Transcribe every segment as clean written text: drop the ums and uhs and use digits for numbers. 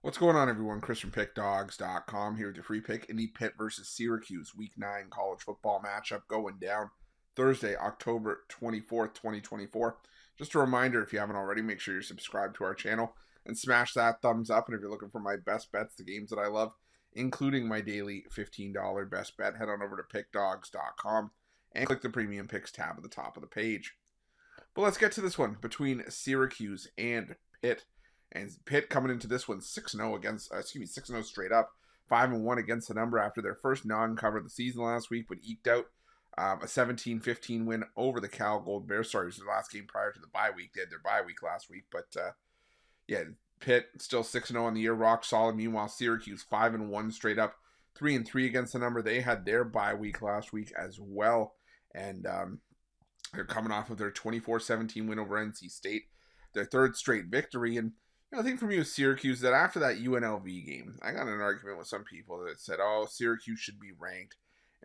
What's going on, everyone? Chris from Pickdawgz.com here with your free pick in the Pitt versus Syracuse Week 9 college football matchup going down Thursday, October 24th, 2024. Just a reminder, if you haven't already, make sure you're subscribed to our channel and smash that thumbs up. And if you're looking for my best bets, the games that I love, including my daily $15 best bet, head on over to Pickdawgz.com and click the Premium Picks tab at the top of the page. But let's get to this one between Syracuse and Pitt. And Pitt coming into this one 6-0 against, 6-0 straight up, 5-1 against the number after their first non-cover of the season last week, but eked out a 17-15 win over the Cal Gold Bears. Sorry, it was the last game prior to the bye week. They had their bye week last week, but yeah, Pitt still 6-0 on the year, rock solid. Meanwhile, Syracuse 5-1 straight up, 3-3 against the number. They had their bye week last week as well, and they're coming off of their 24-17 win over NC State, their third straight victory. And the thing for me with Syracuse is that after that UNLV game, I got in an argument with some people that said, "Oh, Syracuse should be ranked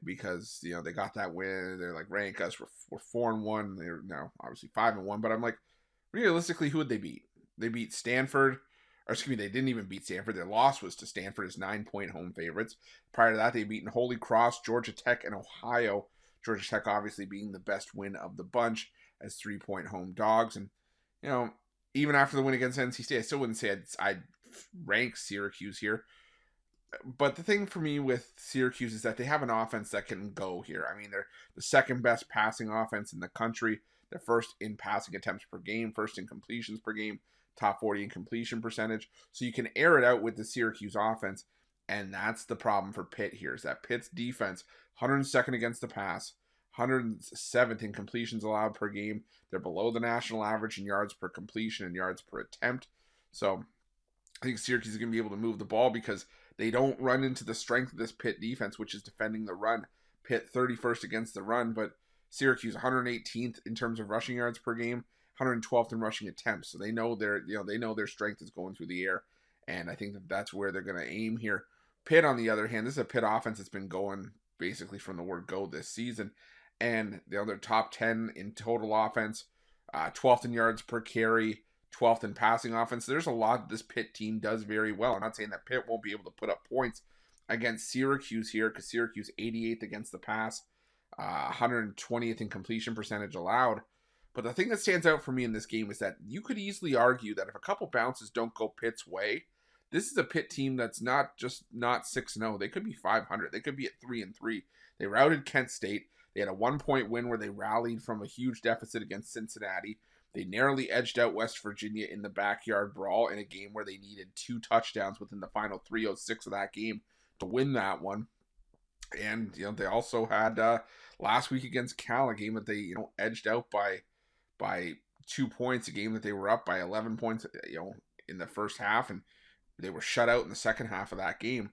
because they got that win. They're like, rank us. We're 4-1. They're now obviously 5-1." But I'm like, realistically, who would they beat? They beat Stanford. Or excuse me, they didn't even beat Stanford. Their loss was to Stanford as 9-point home favorites. Prior to that, they'd beaten Holy Cross, Georgia Tech, and Ohio. Georgia Tech obviously being the best win of the bunch as 3-point home dogs. And even after the win against NC State, I still wouldn't say I'd rank Syracuse here. But the thing for me with Syracuse is that they have an offense that can go here. I mean, they're the second best passing offense in the country. They're first in passing attempts per game, first in completions per game, top 40 in completion percentage. So you can air it out with the Syracuse offense. And that's the problem for Pitt here, is that Pitt's defense, 102nd against the pass, 107th in completions allowed per game. They're below the national average in yards per completion and yards per attempt. So I think Syracuse is going to be able to move the ball because they don't run into the strength of this Pitt defense, which is defending the run. Pitt 31st against the run, but Syracuse 118th in terms of rushing yards per game, 112th in rushing attempts. So they know their strength is going through the air, and I think that's where they're going to aim here. Pitt, on the other hand, this is a Pitt offense that's been going basically from the word go this season. And they're top 10 in total offense, 12th in yards per carry, 12th in passing offense. There's a lot that this Pitt team does very well. I'm not saying that Pitt won't be able to put up points against Syracuse here, because Syracuse 88th against the pass, 120th in completion percentage allowed. But the thing that stands out for me in this game is that you could easily argue that if a couple bounces don't go Pitt's way, this is a Pitt team that's not 6-0. They could be 500. They could be at 3-3. They routed Kent State. They had a 1-point win where they rallied from a huge deficit against Cincinnati. They narrowly edged out West Virginia in the backyard brawl in a game where they needed 2 touchdowns within the final 3:06 of that game to win that one. And they also had last week against Cal, a game that they edged out by 2 points, a game that they were up by 11 points in the first half, and they were shut out in the second half of that game.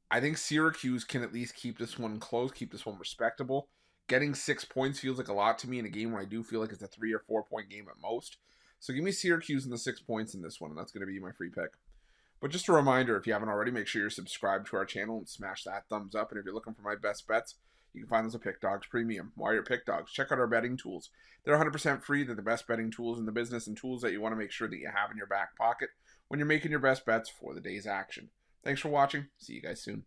I think Syracuse can at least keep this one close, keep this one respectable. Getting 6 points feels like a lot to me in a game where I do feel like it's a 3 or 4 point game at most. So give me Syracuse and the 6 points in this one, and that's going to be my free pick. But just a reminder, if you haven't already, make sure you're subscribed to our channel and smash that thumbs up. And if you're looking for my best bets, you can find those at Pickdawgz Premium. While you're at Pickdawgz, check out our betting tools. They're 100% free. They're the best betting tools in the business, and tools that you want to make sure that you have in your back pocket when you're making your best bets for the day's action. Thanks for watching. See you guys soon.